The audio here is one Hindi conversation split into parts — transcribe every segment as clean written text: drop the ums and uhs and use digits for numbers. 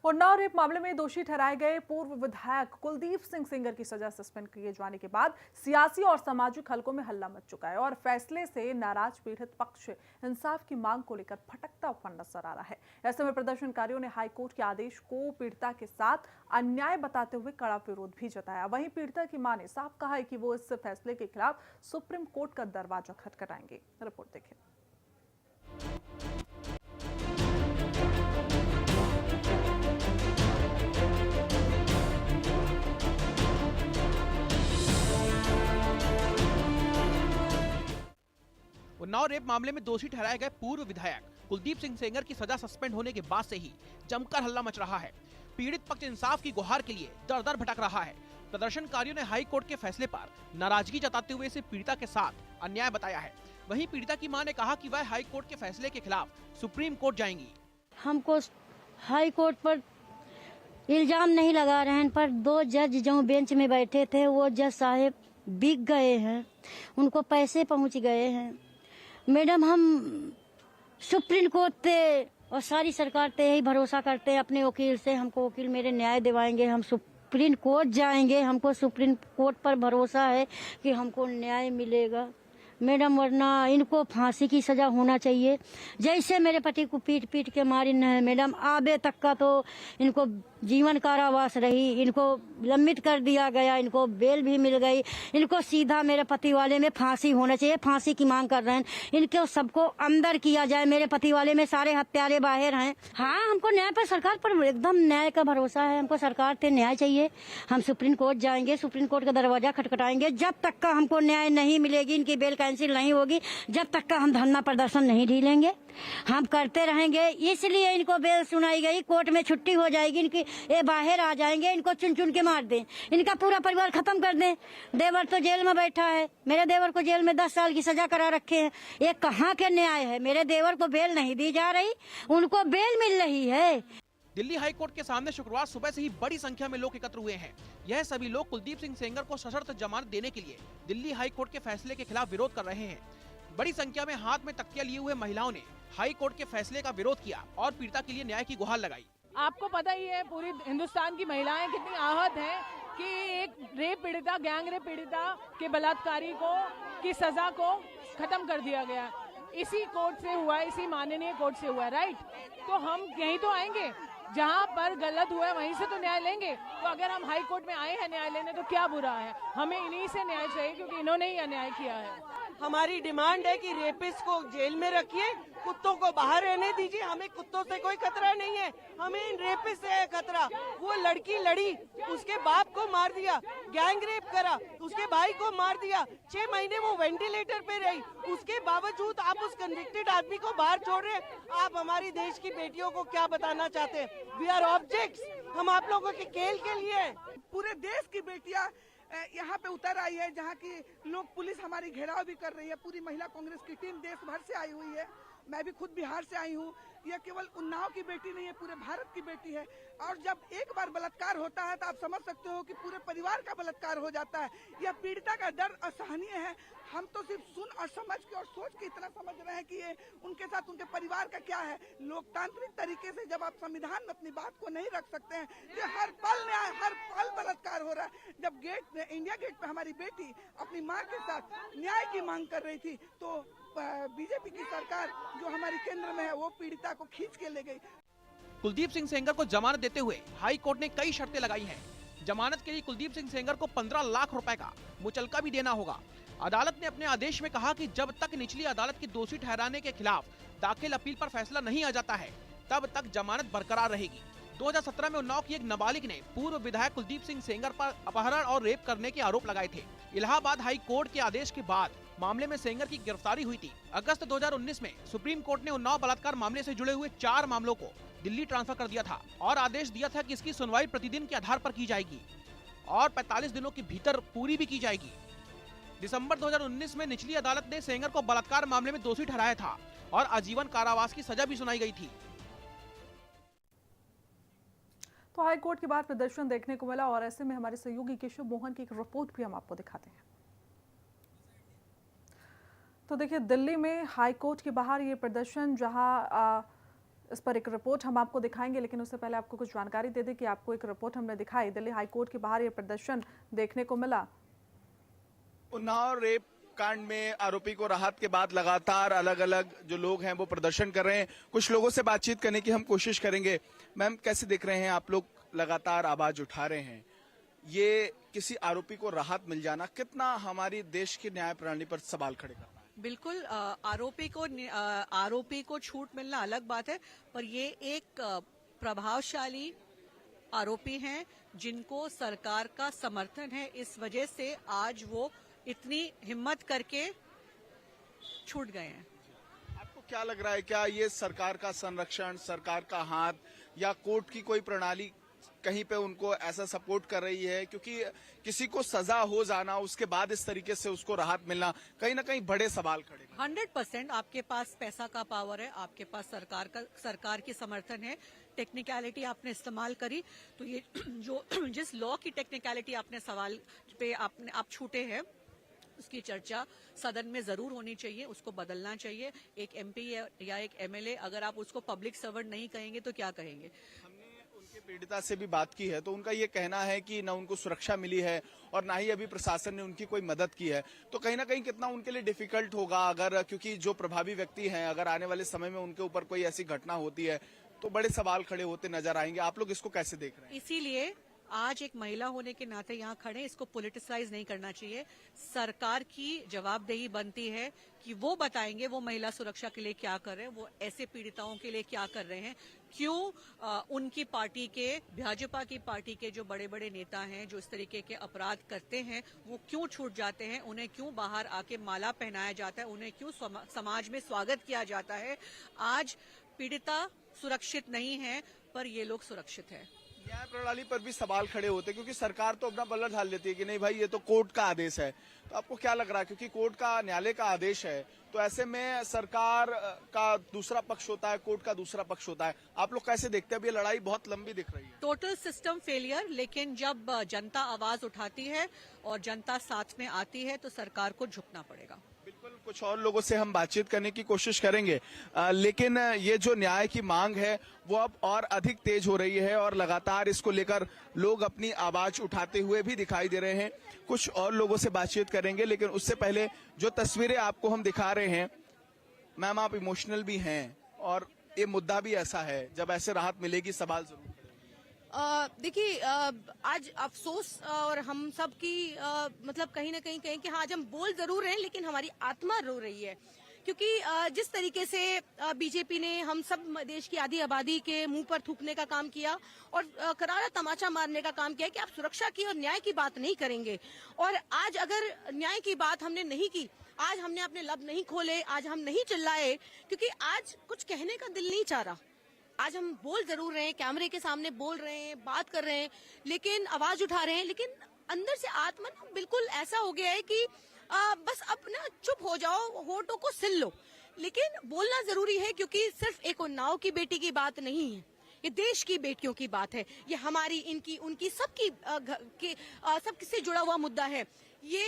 उन्नाव रेप मामले में दोषी ठहराए गए पूर्व विधायक कुलदीप सिंह सेंगर की सजा सस्पेंड किए जाने के बाद सियासी और सामाजिक हलकों में हल्ला मच चुका है और फैसले से नाराज पीड़ित पक्ष इंसाफ की मांग को लेकर भटकता हुआ नजर आ रहा है। ऐसे में प्रदर्शनकारियों ने हाईकोर्ट के आदेश को पीड़िता के साथ अन्याय बताते हुए कड़ा विरोध भी जताया। वहीं पीड़िता की मां ने साफ कहा है कि वो इस फैसले के खिलाफ सुप्रीम कोर्ट का दरवाजा खटखटाएंगे। रिपोर्ट देखें। उन्नाव रेप मामले में दोषी ठहराए गए पूर्व विधायक कुलदीप सिंह सेंगर की सजा सस्पेंड होने के बाद से ही जमकर हल्ला मच रहा है। पीड़ित पक्ष इंसाफ की गुहार के लिए दर दर भटक रहा है। प्रदर्शनकारियों ने हाई कोर्ट के फैसले पर नाराजगी जताते हुए इसे पीड़िता के साथ अन्याय बताया है। वहीं पीड़िता की मां ने कहा कि वह हाई कोर्ट के फैसले के खिलाफ सुप्रीम कोर्ट जाएंगी। हमको हाई कोर्ट पर इल्जाम नहीं लगा रहे हैं, पर दो जज जो बेंच में बैठे थे वो जज साहब बिक गए हैं, उनको पैसे पहुंच गए हैं। मैडम, हम सुप्रीम कोर्ट पे और सारी सरकार पे यही भरोसा करते हैं अपने वकील से। हमको वकील मेरे न्याय दिवाएंगे, हम सुप्रीम कोर्ट जाएंगे। हमको सुप्रीम कोर्ट पर भरोसा है कि हमको न्याय मिलेगा मैडम, वरना इनको फांसी की सजा होना चाहिए। जैसे मेरे पति को पीट पीट के मारी न है मैडम, आबे तक का तो इनको जीवन कारावास रही, इनको लंबित कर दिया गया, इनको बेल भी मिल गई। इनको सीधा मेरे पति वाले में फांसी होना चाहिए। फांसी की मांग कर रहे हैं, इनको सबको अंदर किया जाए। मेरे पति वाले में सारे हत्यारे बाहर हैं। हाँ, हमको न्याय पर, सरकार पर एकदम न्याय का भरोसा है। हमको सरकार से न्याय चाहिए। हम सुप्रीम कोर्ट जाएंगे, सुप्रीम कोर्ट का दरवाजा खटखटाएंगे। जब तक का हमको न्याय नहीं मिलेगी, इनकी बेल कैंसिल नहीं होगी, जब तक का हम धरना प्रदर्शन नहीं ढीलेंगे। हम करते रहेंगे। इसलिए इनको बेल सुनाई गई, कोर्ट में छुट्टी हो जाएगी, इनकी ये बाहर आ जाएंगे। इनको चुन चुन के मार दें, इनका पूरा परिवार खत्म कर दें। देवर तो जेल में बैठा है, मेरे देवर को जेल में 10 साल की सजा करा रखे हैं। ये कहाँ के न्याय है? मेरे देवर को बेल नहीं दी जा रही, उनको बेल मिल रही है। दिल्ली हाई कोर्ट के सामने शुक्रवार सुबह से ही बड़ी संख्या में लोग एकत्र हुए हैं। यह सभी लोग कुलदीप सिंह सेंगर को सशर्त जमानत देने के लिए दिल्ली हाई कोर्ट के फैसले के खिलाफ विरोध कर रहे हैं। बड़ी संख्या में हाथ में तकिया लिए हुए महिलाओं ने हाई कोर्ट के फैसले का विरोध किया और पीड़िता के लिए न्याय की गुहार लगाई। आपको पता ही है पूरी हिंदुस्तान की महिलाएं कितनी आहत हैं कि एक रेप पीड़िता, गैंग रेप पीड़िता के बलात्कारी को की सजा को खत्म कर दिया गया। इसी कोर्ट से हुआ है, इसी माननीय कोर्ट से हुआ है, राइट। तो हम यहीं तो आएंगे, जहाँ पर गलत हुआ है वहीं से तो न्याय लेंगे। तो अगर हम हाई कोर्ट में आए हैं न्याय लेने तो क्या बुरा है? हमें इन्हीं से न्याय चाहिए क्योंकि इन्होंने ही अन्याय किया है। हमारी डिमांड है कि रेपिस्ट को जेल में रखिए, कुत्तों को बाहर रहने दीजिए। हमें कुत्तों से कोई खतरा नहीं है, हमें इन रेपिस्ट से है खतरा। वो लड़की लड़ी, उसके बाप को मार दिया, गैंग रेप करा, उसके भाई को मार दिया, 6 महीने वो वेंटिलेटर पे रही। उसके बावजूद आप उस कन्विक्टेड आदमी को बाहर छोड़ रहे हैं। आप हमारी देश की बेटियों को क्या बताना चाहते हैं? वी आर ऑब्जेक्ट्स, हम आप लोगों के खेल के लिए हैं। पूरे देश की बेटियां यहाँ पे उतर आई है, जहाँ की लोग, पुलिस हमारी घेराव भी कर रही है। पूरी महिला कांग्रेस की टीम देश भर से आई हुई है। मैं भी खुद बिहार से आई हूँ। यह केवल उन्नाव की बेटी नहीं है, पूरे भारत की बेटी है। और जब एक बार बलात्कार होता है तो आप समझ सकते हो कि पूरे परिवार का बलात्कार हो जाता है। यह पीड़िता का दर्द असहनीय है। हम तो सिर्फ सुन और समझ के और सोच के इतना समझ रहे हैं कि ये उनके साथ उनके परिवार का क्या है। लोकतांत्रिक तरीके से जब आप संविधान में अपनी बात को नहीं रख सकते हैं, तो हर पल न्याय, हर पल बलात्कार हो रहा है। जब इंडिया गेट पे हमारी बेटी अपनी माँ के साथ न्याय की मांग कर रही थी, तो बीजेपी की सरकार जो हमारी केंद्र में है वो पीड़िता को खींच के ले गई। कुलदीप सिंह सेंगर को जमानत देते हुए हाई कोर्ट ने कई शर्तें लगाई हैं। जमानत के लिए कुलदीप सिंह सेंगर को 15 लाख रुपए का मुचलका भी देना होगा। अदालत ने अपने आदेश में कहा कि जब तक निचली अदालत की दोषी ठहराने के खिलाफ दाखिल अपील पर फैसला नहीं आ जाता है, तब तक जमानत बरकरार रहेगी। 2017 में उन्नाव की एक नाबालिग ने पूर्व विधायक कुलदीप सिंह सेंगर पर अपहरण और रेप करने के आरोप लगाए थे। इलाहाबाद हाई कोर्ट के आदेश के बाद मामले में सेंगर की गिरफ्तारी हुई थी। अगस्त 2019 में सुप्रीम कोर्ट ने उन्नाव बलात्कार मामले से जुड़े हुए 4 मामलों को दिल्ली ट्रांसफर कर दिया था और आदेश दिया था कि इसकी सुनवाई प्रतिदिन के आधार पर की जाएगी और 45 दिनों के भीतर पूरी भी की जाएगी। दिसंबर 2019 में निचली अदालत ने सेंगर को बलात्कार मामले में दोषी ठहराया था और आजीवन कारावास की सजा भी सुनाई गई थी। तो हाई कोर्ट के बाद प्रदर्शन देखने को मिला और ऐसे में हमारे सहयोगी केशव मोहन की एक रिपोर्ट भी हम आपको दिखाते हैं। तो देखिए, दिल्ली में हाई कोर्ट के बाहर ये प्रदर्शन, जहां इस पर एक रिपोर्ट हम आपको दिखाएंगे, लेकिन उससे पहले आपको कुछ जानकारी दे दें कि आपको एक रिपोर्ट हमने दिखाई। दिल्ली हाईकोर्ट के बाहर यह प्रदर्शन देखने को मिला। उन्नाव रेप कांड में आरोपी को राहत के बाद लगातार अलग अलग जो लोग हैं वो प्रदर्शन कर रहे हैं। कुछ लोगों से बातचीत करने की हम कोशिश करेंगे। मैम, कैसे देख रहे हैं आप लोग लगातार आवाज उठा रहे हैं, ये किसी आरोपी को राहत मिल जाना कितना हमारी देश की न्याय प्रणाली पर सवाल खड़े करता है? बिल्कुल, आरोपी को छूट मिलना अलग बात है, पर ये एक प्रभावशाली आरोपी हैं जिनको सरकार का समर्थन है। इस वजह से आज वो इतनी हिम्मत करके छूट गए हैं। आपको क्या लग रहा है, क्या ये सरकार का संरक्षण, सरकार का हाथ या कोर्ट की कोई प्रणाली कहीं पे उनको ऐसा सपोर्ट कर रही है? क्योंकि किसी को सजा हो जाना, उसके बाद इस तरीके से उसको राहत मिलना, कहीं ना कहीं बड़े सवाल खड़े। 100% आपके पास पैसा का पावर है, आपके पास सरकार की समर्थन है। टेक्निकलिटी आपने इस्तेमाल करी, तो ये जो जिस लॉ की टेक्निकलिटी आपने सवाल पे आप छूटे हैं, उसकी चर्चा सदन में जरूर होनी चाहिए, उसको बदलना चाहिए। एक एमपी या एक एमएलए अगर आप उसको पब्लिक सर्वेंट नहीं कहेंगे तो क्या कहेंगे? उनके पीड़िता से भी बात की है तो उनका ये कहना है कि न उनको सुरक्षा मिली है और ना ही अभी प्रशासन ने उनकी कोई मदद की है। तो कहीं ना कहीं कितना उनके लिए डिफिकल्ट होगा, अगर क्योंकि जो प्रभावी व्यक्ति हैं, अगर आने वाले समय में उनके ऊपर कोई ऐसी घटना होती है तो बड़े सवाल खड़े होते नजर आएंगे। आप लोग इसको कैसे देख रहे हैं? इसीलिए आज एक महिला होने के नाते यहाँ खड़े, इसको पॉलिटिसाइज नहीं करना चाहिए। सरकार की जवाबदेही बनती है कि वो बताएंगे वो महिला सुरक्षा के लिए क्या कर रहे हैं, वो ऐसे पीड़िताओं के लिए क्या कर रहे हैं, क्यों उनकी पार्टी के, भाजपा की पार्टी के जो बड़े बड़े नेता हैं जो इस तरीके के अपराध करते हैं वो क्यों छूट जाते हैं, उन्हें क्यों बाहर आके माला पहनाया जाता है, उन्हें क्यों समाज में स्वागत किया जाता है। आज पीड़िता सुरक्षित नहीं है, पर ये लोग सुरक्षित है। न्याय प्रणाली पर भी सवाल खड़े होते हैं क्योंकि सरकार तो अपना पल्ला ढाल लेती है कि नहीं भाई ये तो कोर्ट का आदेश है। तो आपको क्या लग रहा है, क्योंकि कोर्ट का, न्यायालय का आदेश है, तो ऐसे में सरकार का दूसरा पक्ष होता है, कोर्ट का दूसरा पक्ष होता है, आप लोग कैसे देखते हैं? अब ये लड़ाई बहुत लंबी दिख रही है। टोटल सिस्टम फेलियर, लेकिन जब जनता आवाज उठाती है और जनता साथ में आती है तो सरकार को झुकना पड़ेगा। बिल्कुल, कुछ और लोगों से हम बातचीत करने की कोशिश करेंगे, लेकिन ये जो न्याय की मांग है वो अब और अधिक तेज हो रही है और लगातार इसको लेकर लोग अपनी आवाज उठाते हुए भी दिखाई दे रहे हैं। कुछ और लोगों से बातचीत करेंगे, लेकिन उससे पहले जो तस्वीरें आपको हम दिखा रहे हैं, मैम आप इमोशनल भी हैं और ये मुद्दा भी ऐसा है, जब ऐसे राहत मिलेगी सवाल जरूर। देखिए, आज अफसोस और हम सब की मतलब कहीं ना कहीं कहें कि हाँ, आज हम बोल जरूर रहे हैं लेकिन हमारी आत्मा रो रही है, क्योंकि जिस तरीके से बीजेपी ने हम सब देश की आधी आबादी के मुंह पर थूकने का काम किया और करारा तमाचा मारने का काम किया कि आप सुरक्षा की और न्याय की बात नहीं करेंगे। और आज अगर न्याय की बात हमने नहीं की, आज हमने अपने लब नहीं खोले, आज हम नहीं चिल्लाए, क्योंकि आज कुछ कहने का दिल नहीं चाह रहा। आज हम बोल जरूर रहे हैं, कैमरे के सामने बोल रहे हैं, बात कर रहे हैं, लेकिन आवाज उठा रहे हैं, लेकिन अंदर से आत्मा ना बिल्कुल ऐसा हो गया है कि बस अपना चुप हो जाओ, होठों को सिल लो। लेकिन बोलना जरूरी है, क्योंकि सिर्फ एक उन्नाव की बेटी की बात नहीं है, ये देश की बेटियों की बात है, ये हमारी, इनकी, उनकी, सबकी सबकी से जुड़ा हुआ मुद्दा है। ये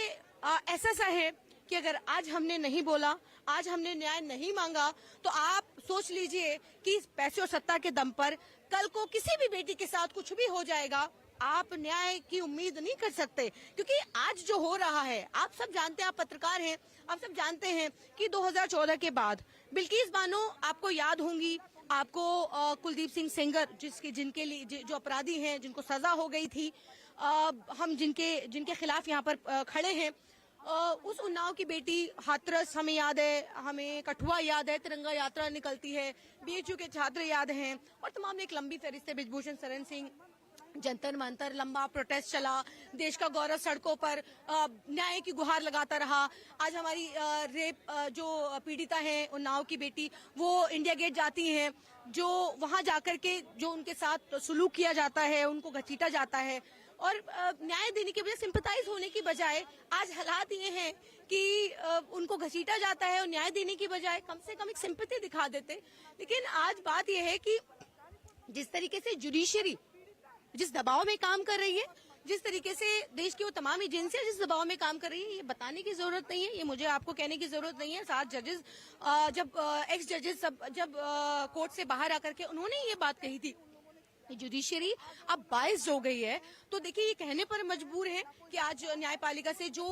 ऐसा है कि अगर आज हमने नहीं बोला, आज हमने न्याय नहीं मांगा, तो आप सोच लीजिए कि पैसे और सत्ता के दम पर कल को किसी भी बेटी के साथ कुछ भी हो जाएगा, आप न्याय की उम्मीद नहीं कर सकते। क्योंकि आज जो हो रहा है, आप सब जानते हैं, आप पत्रकार हैं, आप सब जानते हैं कि 2014 के बाद बिल्किस बानो आपको याद होंगी, आपको कुलदीप सिंह सेंगर, जिनके लिए जो अपराधी हैं, जिनको सजा हो गई थी, हम जिनके खिलाफ यहाँ पर खड़े हैं, उस उन्नाव की बेटी हाथरस हमें याद है, हमें कठुआ याद है, तिरंगा यात्रा निकलती है, बीएचयू के छात्र याद हैं, और तमाम एक लंबी फहरिस्त है। ब्रिजभूषण शरण सिंह, जंतर मंतर, लंबा प्रोटेस्ट चला, देश का गौरव सड़कों पर न्याय की गुहार लगाता रहा। आज हमारी रेप जो पीड़िता है उन्नाव की बेटी, वो इंडिया गेट जाती हैं, जो वहां जाकर के जो उनके साथ सुलूक किया जाता है, उनको घसीटा जाता है, और न्याय देने के बजाय, सिंपैथाइज होने की बजाय आज हालात ये हैं कि उनको घसीटा जाता है और न्याय देने की बजाय कम से कम एक सिंपैथी दिखा देते। लेकिन आज बात यह है कि जिस तरीके से जुडिशरी जिस दबाव में काम कर रही है, जिस तरीके से देश की वो तमाम एजेंसियां जिस दबाव में काम कर रही है, ये बताने की जरूरत नहीं है, ये मुझे आपको कहने की जरूरत नहीं है। 7 जजेस जब एक्स जजेस जब कोर्ट से बाहर आकर के उन्होंने ये बात कही थी, जुडिशरी अब बाइस्ड हो गई है, तो देखिए ये कहने पर मजबूर है कि आज न्यायपालिका से जो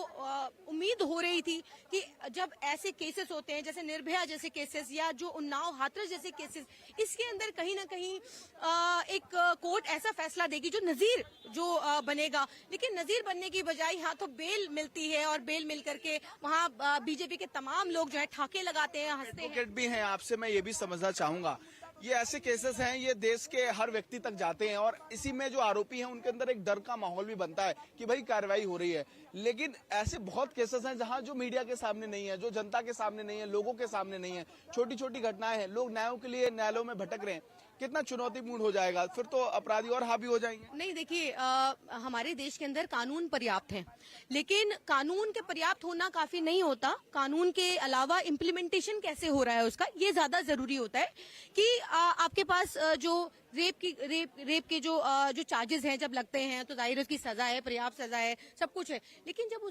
उम्मीद हो रही थी कि जब ऐसे केसेस होते हैं जैसे निर्भया जैसे केसेस या जो उन्नाव हाथरस जैसे केसेस, इसके अंदर कहीं ना कहीं एक कोर्ट ऐसा फैसला देगी जो नजीर बनेगा, लेकिन नजीर बनने की बजाय यहाँ तो बेल मिलती है और बेल मिल करके वहाँ बीजेपी के तमाम लोग जो है ठाके लगाते हैं, हंसते हैं। एडवोकेट भी हैं, आपसे मैं ये भी समझना चाहूंगा, ये ऐसे केसेस हैं, ये देश के हर व्यक्ति तक जाते हैं और इसी में जो आरोपी हैं उनके अंदर एक डर का माहौल भी बनता है कि भाई कार्रवाई हो रही है, लेकिन ऐसे बहुत केसेस हैं जहां जो मीडिया के सामने नहीं है, जो जनता के सामने नहीं है, लोगों के सामने नहीं है, छोटी छोटी घटनाएं हैं, लोग न्यायों के लिए न्यायालयों में भटक रहे हैं, कितना चुनौतीपूर्ण हो जाएगा, फिर तो अपराधी और हावी हो जाएंगे। नहीं, देखिए हमारे देश के अंदर कानून पर्याप्त है, लेकिन कानून के पर्याप्त होना काफी नहीं होता, कानून के अलावा इम्प्लीमेंटेशन कैसे हो रहा है उसका, ये ज्यादा जरूरी होता है कि आपके पास जो रेप के जो चार्जेस हैं जब लगते हैं तो जाहिर है उसकी सजा है, पर्याप्त सजा है, सब कुछ है, लेकिन जब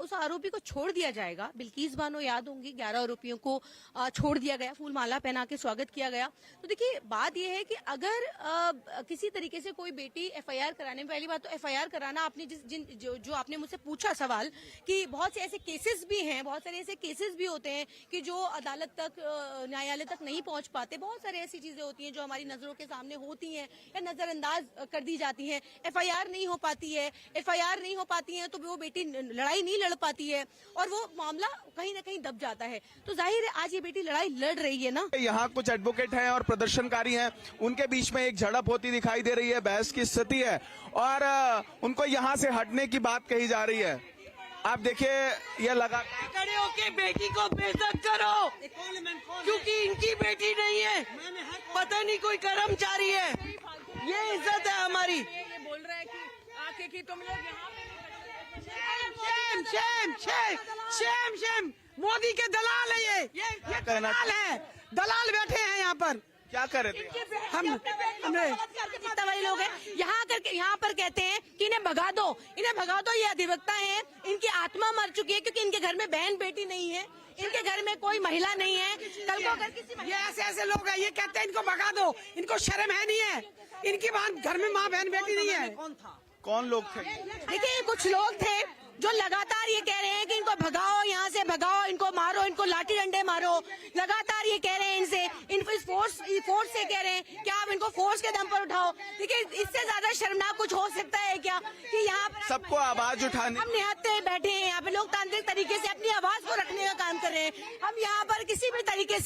उस आरोपी को छोड़ दिया जाएगा, बिल्किस बानो याद होंगी 11 आरोपियों को छोड़ दिया गया, फूल माला पहना के स्वागत किया गया, तो देखिए बात यह है कि अगर किसी तरीके से कोई बेटी एफआईआर कराने में, पहली बात तो एफआईआर कराना, आपने जो आपने मुझसे पूछा सवाल कि बहुत से ऐसे केसेस भी हैं, बहुत सारे ऐसे केसेस भी होते हैं कि जो अदालत तक, न्यायालय तक नहीं पहुंच पाते, बहुत सारी ऐसी चीजें होती हैं जो हमारी नजरों के सामने होती हैं या नजरअंदाज कर दी जाती हैं, एफआईआर नहीं हो पाती है तो वो बेटी लड़ाई नहीं लड़ पाती है और वो मामला कहीं ना कहीं दब जाता है, तो जाहिर है आज ये बेटी लड़ाई लड़ रही है ना। यहाँ कुछ एडवोकेट हैं और प्रदर्शनकारी हैं, उनके बीच में एक झड़प होती दिखाई दे रही है, बहस की स्थिति है और उनको यहाँ से हटने की बात कही जा रही है। आप देखिए ये लगा खड़े होके बेटी को बेइज्जत करो, क्योंकि इनकी बेटी नहीं है, पता नहीं कोई कर्मचारी है, ये इज्जत है हमारी। ये बोल रहा है कि आके कि तुम लोग यहाँ शेम मोदी के दलाल है, ये दलाल है, दलाल बैठे हैं यहाँ पर। क्या कर रहे थे हमने जितना वही लोग हैं यहाँ पर कहते हैं कि इन्हें भगा दो, ये अधिवक्ता हैं, इनकी आत्मा मर चुकी है क्योंकि इनके घर में बहन बेटी नहीं है, इनके घर में कोई महिला नहीं है, कल को अगर किसी ये ऐसे लोग हैं, ये कहते हैं इनको भगा दो, इनको शर्म है नहीं है, इनकी घर में माँ बहन बेटी नहीं है। कौन लोग थे? देखिए कुछ लोग थे जो लगातार ये कह रहे हैं कि इनको भगाओ, यहाँ से भगाओ, इनको मारो, इनको लाठी डंडे मारो, लगातार ये कह रहे हैं इनसे, इनको इस फोर्स से कह रहे हैं कि आप इनको फोर्स के दम पर उठाओ। देखिए इससे ज्यादा शर्मनाक कुछ हो सकता है क्या कि यहाँ पर सबको आवाज उठाने, हम निहत्ते बैठे हैं, यहाँ पे लोकतांत्रिक तरीके से अपनी आवाज को रखने का काम कर रहे हैं, हम यहाँ पर किसी भी तरीके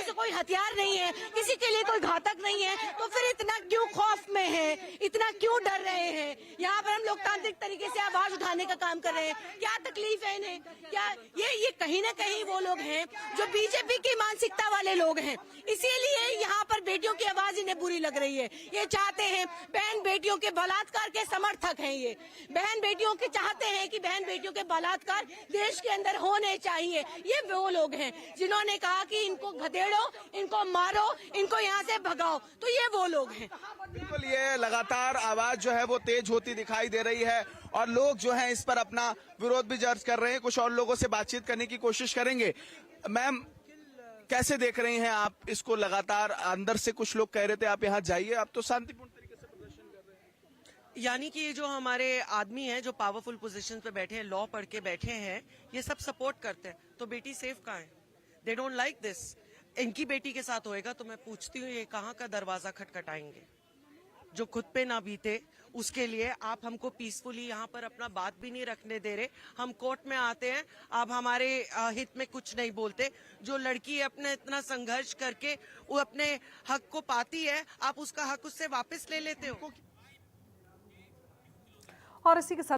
से कोई हथियार नहीं है, किसी के लिए कोई घातक नहीं है, तो फिर इतना क्यों खौफ में है, इतना क्यों डर रहे हैं? यहाँ पर हम लोकतांत्रिक तरीके से आवाज उठाने का काम कर रहे हैं, क्या तकलीफ है इन्हें? क्या ये कहीं ना कहीं वो लोग हैं जो बीजेपी की मानसिकता वाले लोग हैं, इसीलिए यहाँ पर बेटियों की आवाज इन्हें बुरी लग रही है। ये चाहते हैं, बहन बेटियों के बलात्कार के समर्थक हैं, ये बहन बेटियों के चाहते हैं कि बहन बेटियों के बलात्कार देश के अंदर होने चाहिए। ये वो लोग हैं जिन्होंने कहा कि इनको घदेड़ो, इनको मारो, इनको यहाँ से भगाओ, तो ये वो लोग हैं। बिल्कुल, ये लगातार आवाज जो है वो तेज होती दिखाई दे रही है और लोग जो हैं इस पर अपना विरोध भी दर्ज कर रहे हैं। कुछ और लोगों से बातचीत करने की कोशिश करेंगे। मैम, कैसे देख रही हैं आप इसको? लगातार अंदर से कुछ लोग कह रहे थे आप यहाँ जाइए, आप तो शांतिपूर्ण तरीके से प्रदर्शन कर रहे हैं। यानी कि ये जो हमारे आदमी हैं जो पावरफुल पोजीशन पे बैठे हैं, लॉ पढ़ के बैठे हैं, ये सब सपोर्ट करते हैं, तो बेटी सेफ कहाँ है? They don't like this. इनकी बेटी के साथ होएगा तो मैं पूछती हूँ ये कहाँ का दरवाजा खटखटाएंगे? जो खुद पे ना बीते उसके लिए आप हमको पीसफुली यहाँ पर अपना बात भी नहीं रखने दे रहे। हम कोर्ट में आते हैं, आप हमारे हित में कुछ नहीं बोलते। जो लड़की अपने इतना संघर्ष करके वो अपने हक को पाती है, आप उसका हक उससे वापस ले लेते हो। और इसी के साथ